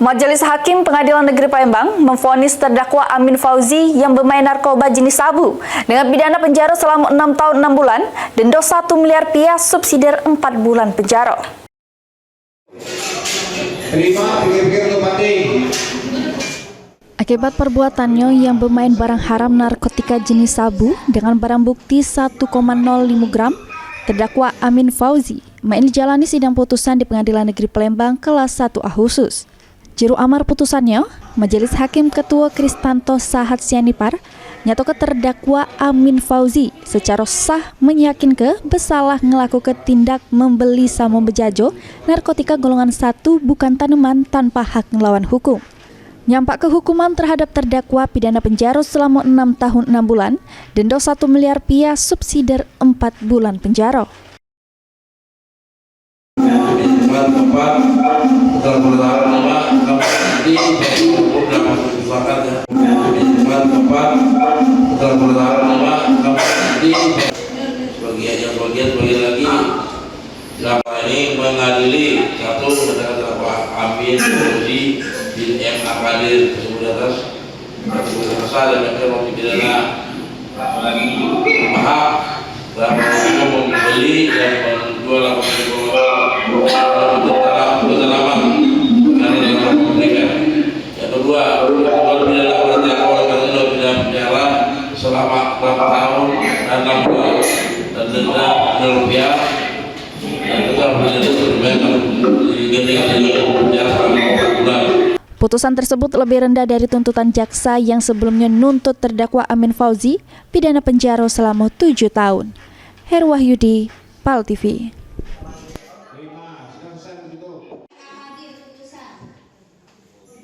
Majelis Hakim Pengadilan Negeri Palembang memvonis terdakwa Amin Fauzi yang bermain narkoba jenis sabu dengan pidana penjara selama 6 tahun 6 bulan, denda 1 miliar rupiah, subsidiar 4 bulan penjara. Akibat perbuatannya yang bermain barang haram narkotika jenis sabu dengan barang bukti 1,05 gram, terdakwa Amin Fauzi menjalani sidang putusan di Pengadilan Negeri Palembang kelas 1A khusus. Juru amar putusannya, Majelis Hakim Ketua Kristanto Sahat Sianipar nyatakan terdakwa Amin Fauzi secara sah meyakinkan bersalah ngelakukan tindak membeli sama bejajo narkotika golongan 1 bukan tanaman tanpa hak ngelawan hukum. Nyampak kehukuman terhadap terdakwa pidana penjara selama 6 tahun 6 bulan, denda 1 miliar rupiah, subsidiar 4 bulan penjara. Sebagian lagi ini mengadili satu terdakwa Amin Fauzi bin M. Akadir tersebut atas pasal dan memang pidana mahal dalam membeli dan menjual tanaman dalam pemilikan. Yang kedua, pidana terdakwa dengan pidana penjara selama 6 tahun dan 6 bulan dan denda rupiah. Putusan tersebut lebih rendah dari tuntutan jaksa yang sebelumnya nuntut terdakwa Amin Fauzi pidana penjara selama 7 tahun. Herwahyudi, PAL TV.